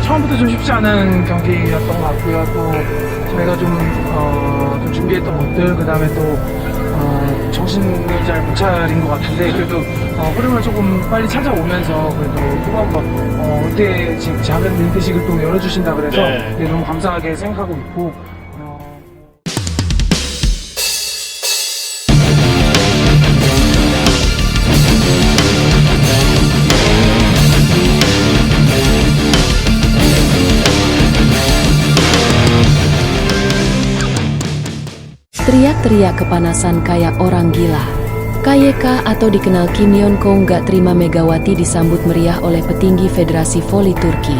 처음부터 좀 쉽지 않은 경기였던 것 같고요. 또 저희가 좀 준비했던 것들, 그 다음에 또 정신이 잘 못 차린 것 같은데, 그래도 흐름을 조금 빨리 찾아오면서 그래도 또 한번 은퇴 작은 은퇴식을 또 열어주신다 그래서 네. 네, 너무 감사하게 생각하고 있고. Teriak-teriak kepanasan kayak orang gila. KYK atau dikenal Kim Yeon-kong gak terima Megawati disambut meriah oleh petinggi Federasi Voli Turki.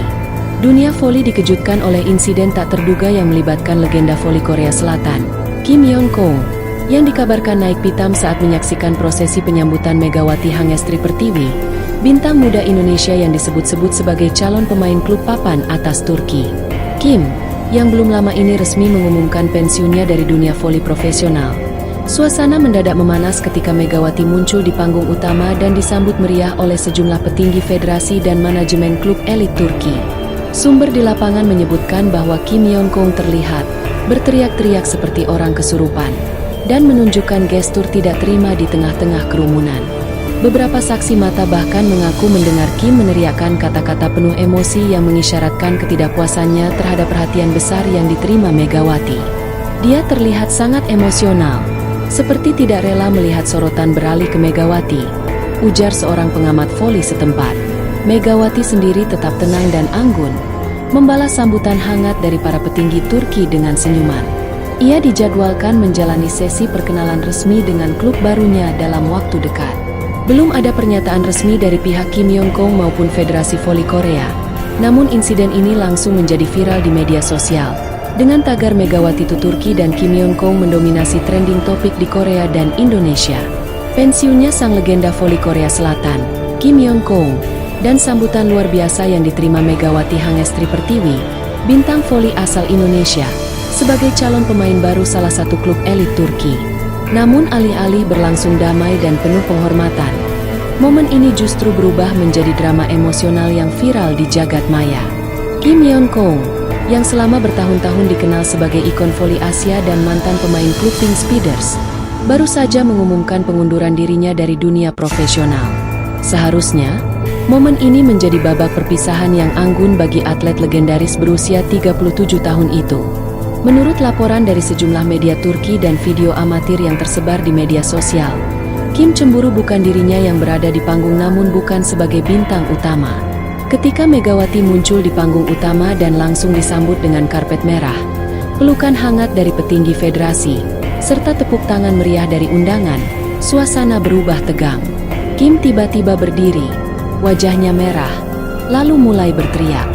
Dunia voli dikejutkan oleh insiden tak terduga yang melibatkan legenda voli Korea Selatan, Kim Yeon-kong, yang dikabarkan naik pitam saat menyaksikan prosesi penyambutan Megawati Hangestri Pertiwi, bintang muda Indonesia yang disebut-sebut sebagai calon pemain klub papan atas Turki. Kim, yang belum lama ini resmi mengumumkan pensiunnya dari dunia voli profesional. Suasana mendadak memanas ketika Megawati muncul di panggung utama dan disambut meriah oleh sejumlah petinggi federasi dan manajemen klub elit Turki. Sumber di lapangan menyebutkan bahwa Kim Yeon-kong terlihat berteriak-teriak seperti orang kesurupan dan menunjukkan gestur tidak terima di tengah-tengah kerumunan. Beberapa saksi mata bahkan mengaku mendengar Kim meneriakkan kata-kata penuh emosi yang mengisyaratkan ketidakpuasannya terhadap perhatian besar yang diterima Megawati. Dia terlihat sangat emosional, seperti tidak rela melihat sorotan beralih ke Megawati, ujar seorang pengamat voli setempat. Megawati sendiri tetap tenang dan anggun, membalas sambutan hangat dari para petinggi Turki dengan senyuman. Ia dijadwalkan menjalani sesi perkenalan resmi dengan klub barunya dalam waktu dekat. Belum ada pernyataan resmi dari pihak Kim Yeon-kong maupun Federasi Voli Korea. Namun insiden ini langsung menjadi viral di media sosial. Dengan tagar Megawati to Turki dan Kim Yeon-kong mendominasi trending topik di Korea dan Indonesia. Pensiunnya sang legenda voli Korea Selatan, Kim Yeon-kong, dan sambutan luar biasa yang diterima Megawati Hangestri Pertiwi, bintang voli asal Indonesia, sebagai calon pemain baru salah satu klub elit Turki. Namun alih-alih berlangsung damai dan penuh penghormatan, momen ini justru berubah menjadi drama emosional yang viral di jagat maya. Kim Yeon-kong, yang selama bertahun-tahun dikenal sebagai ikon voli Asia dan mantan pemain klub Pink Speeders, baru saja mengumumkan pengunduran dirinya dari dunia profesional. Seharusnya, momen ini menjadi babak perpisahan yang anggun bagi atlet legendaris berusia 37 tahun itu. Menurut laporan dari sejumlah media Turki dan video amatir yang tersebar di media sosial, Kim cemburu bukan dirinya yang berada di panggung namun bukan sebagai bintang utama. Ketika Megawati muncul di panggung utama dan langsung disambut dengan karpet merah, pelukan hangat dari petinggi federasi, serta tepuk tangan meriah dari undangan, suasana berubah tegang. Kim tiba-tiba berdiri, wajahnya merah, lalu mulai berteriak.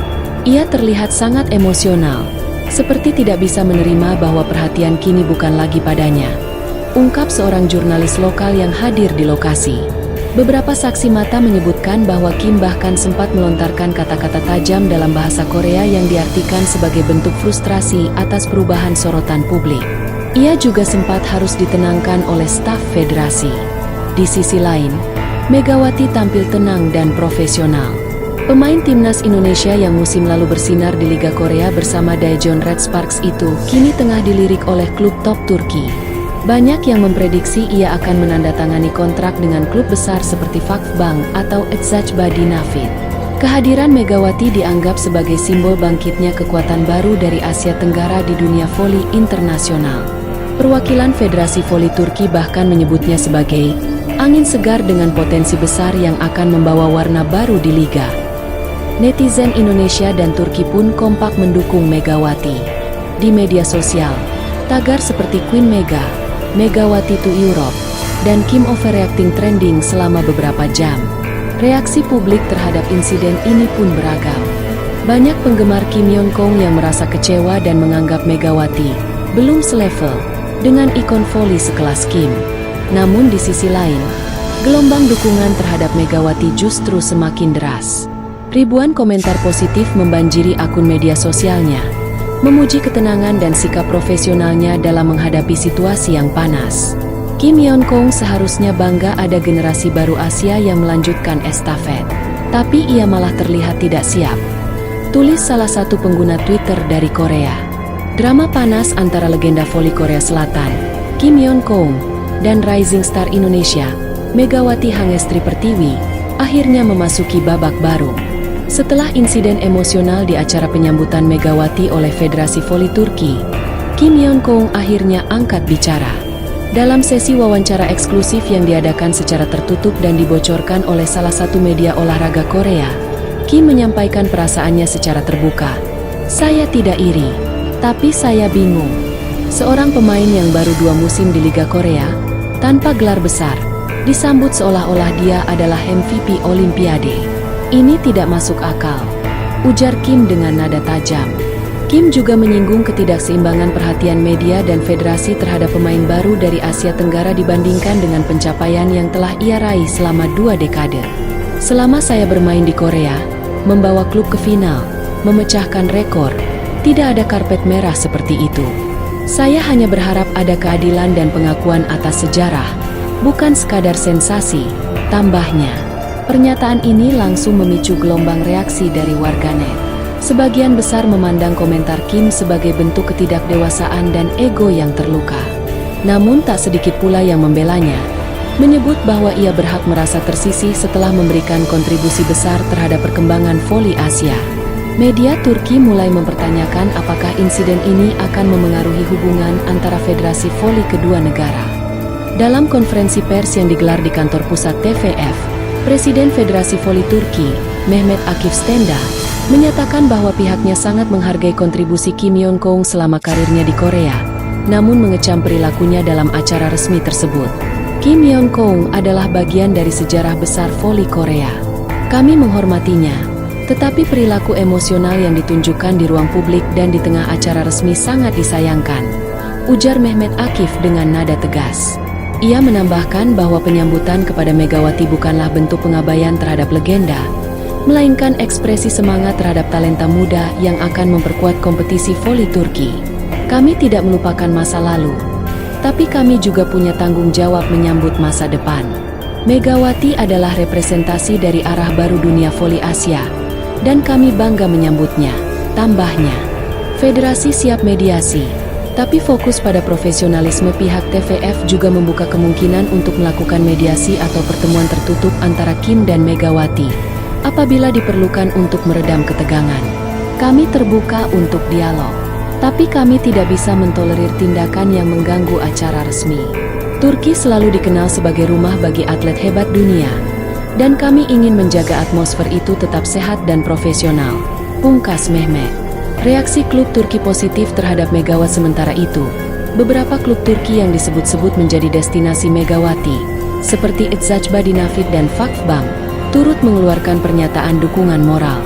Ia terlihat sangat emosional, seperti tidak bisa menerima bahwa perhatian kini bukan lagi padanya, ungkap seorang jurnalis lokal yang hadir di lokasi. Beberapa saksi mata menyebutkan bahwa Kim bahkan sempat melontarkan kata-kata tajam dalam bahasa Korea yang diartikan sebagai bentuk frustrasi atas perubahan sorotan publik. Ia juga sempat harus ditenangkan oleh staf federasi. Di sisi lain, Megawati tampil tenang dan profesional. Pemain timnas Indonesia yang musim lalu bersinar di Liga Korea bersama Daejeon Red Sparks itu kini tengah dilirik oleh klub top Turki. Banyak yang memprediksi ia akan menandatangani kontrak dengan klub besar seperti Vakbank atau Eczacıbadem Nafit. Kehadiran Megawati dianggap sebagai simbol bangkitnya kekuatan baru dari Asia Tenggara di dunia voli internasional. Perwakilan Federasi Voli Turki bahkan menyebutnya sebagai angin segar dengan potensi besar yang akan membawa warna baru di liga. Netizen Indonesia dan Turki pun kompak mendukung Megawati. Di media sosial, tagar seperti Queen Mega, Megawati to Europe, dan Kim overreacting trending selama beberapa jam. Reaksi publik terhadap insiden ini pun beragam. Banyak penggemar Kim Yeon-kong yang merasa kecewa dan menganggap Megawati belum selevel dengan ikon voli sekelas Kim. Namun di sisi lain, gelombang dukungan terhadap Megawati justru semakin deras. Ribuan komentar positif membanjiri akun media sosialnya, memuji ketenangan dan sikap profesionalnya dalam menghadapi situasi yang panas. Kim Yeon-kong seharusnya bangga ada generasi baru Asia yang melanjutkan estafet, tapi ia malah terlihat tidak siap. tulis salah satu pengguna Twitter dari Korea. Drama panas antara legenda voli Korea Selatan, Kim Yeon Kong, dan rising star Indonesia, Megawati Hangestri Pertiwi, akhirnya memasuki babak baru. Setelah insiden emosional di acara penyambutan Megawati oleh Federasi Voli Turki, Kim Yeon Kong akhirnya angkat bicara. Dalam sesi wawancara eksklusif yang diadakan secara tertutup dan dibocorkan oleh salah satu media olahraga Korea, Kim menyampaikan perasaannya secara terbuka. "Saya tidak iri, tapi saya bingung. Seorang pemain yang baru 2 musim di Liga Korea, tanpa gelar besar, disambut seolah-olah dia adalah MVP Olimpiade. Ini tidak masuk akal," ujar Kim dengan nada tajam. Kim juga menyinggung ketidakseimbangan perhatian media dan federasi terhadap pemain baru dari Asia Tenggara dibandingkan dengan pencapaian yang telah ia raih selama 2 dekade. "Selama saya bermain di Korea, membawa klub ke final, memecahkan rekor, tidak ada karpet merah seperti itu. Saya hanya berharap ada keadilan dan pengakuan atas sejarah, bukan sekadar sensasi," tambahnya. Pernyataan ini langsung memicu gelombang reaksi dari warganet. Sebagian besar memandang komentar Kim sebagai bentuk ketidakdewasaan dan ego yang terluka. Namun tak sedikit pula yang membelanya, menyebut bahwa ia berhak merasa tersisih setelah memberikan kontribusi besar terhadap perkembangan voli Asia. Media Turki mulai mempertanyakan apakah insiden ini akan memengaruhi hubungan antara federasi voli kedua negara. Dalam konferensi pers yang digelar di kantor pusat TVF, Presiden Federasi Voli Turki, Mehmet Akif Stenda, menyatakan bahwa pihaknya sangat menghargai kontribusi Kim Yeon Kong selama karirnya di Korea, namun mengecam perilakunya dalam acara resmi tersebut. "Kim Yeon Kong adalah bagian dari sejarah besar voli Korea. Kami menghormatinya, tetapi perilaku emosional yang ditunjukkan di ruang publik dan di tengah acara resmi sangat disayangkan," ujar Mehmet Akif dengan nada tegas. Ia menambahkan bahwa penyambutan kepada Megawati bukanlah bentuk pengabaian terhadap legenda, melainkan ekspresi semangat terhadap talenta muda yang akan memperkuat kompetisi voli Turki. "Kami tidak melupakan masa lalu, tapi kami juga punya tanggung jawab menyambut masa depan. Megawati adalah representasi dari arah baru dunia voli Asia, dan kami bangga menyambutnya," tambahnya. Federasi siap mediasi, tapi fokus pada profesionalisme. Pihak TVF juga membuka kemungkinan untuk melakukan mediasi atau pertemuan tertutup antara Kim dan Megawati apabila diperlukan untuk meredam ketegangan. "Kami terbuka untuk dialog, tapi kami tidak bisa mentolerir tindakan yang mengganggu acara resmi. Turki selalu dikenal sebagai rumah bagi atlet hebat dunia, dan kami ingin menjaga atmosfer itu tetap sehat dan profesional," pungkas Mehmet. Reaksi klub Turki positif terhadap Megawati. Sementara itu, beberapa klub Turki yang disebut-sebut menjadi destinasi Megawati, seperti Eczacıba Dinafit dan Vakfbank, turut mengeluarkan pernyataan dukungan moral.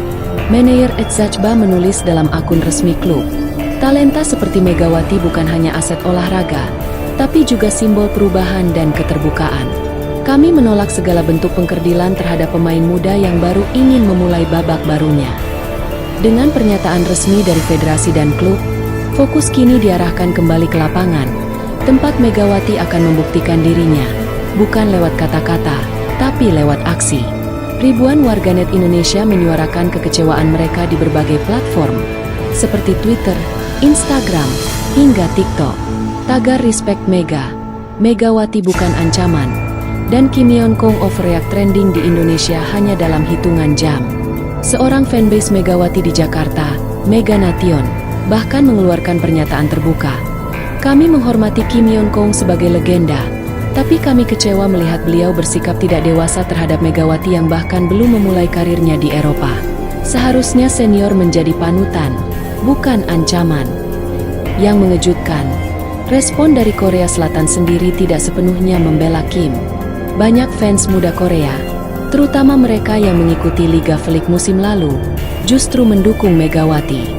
Manajer Eczacıba menulis dalam akun resmi klub, "Talenta seperti Megawati bukan hanya aset olahraga, tapi juga simbol perubahan dan keterbukaan. Kami menolak segala bentuk pengkerdilan terhadap pemain muda yang baru ingin memulai babak barunya." Dengan pernyataan resmi dari federasi dan klub, fokus kini diarahkan kembali ke lapangan, tempat Megawati akan membuktikan dirinya, bukan lewat kata-kata, tapi lewat aksi. Ribuan warganet Indonesia menyuarakan kekecewaan mereka di berbagai platform, seperti Twitter, Instagram, hingga TikTok. Tagar Respect Mega, Megawati bukan ancaman, dan Kim Yeon Kong overreact trending di Indonesia hanya dalam hitungan jam. Seorang fanbase Megawati di Jakarta, Mega Nation, bahkan mengeluarkan pernyataan terbuka. "Kami menghormati Kim Yeon Kong sebagai legenda, tapi kami kecewa melihat beliau bersikap tidak dewasa terhadap Megawati yang bahkan belum memulai karirnya di Eropa. Seharusnya senior menjadi panutan, bukan ancaman." Yang mengejutkan, respon dari Korea Selatan sendiri tidak sepenuhnya membela Kim. Banyak fans muda Korea, terutama mereka yang mengikuti Liga Voli musim lalu, justru mendukung Megawati.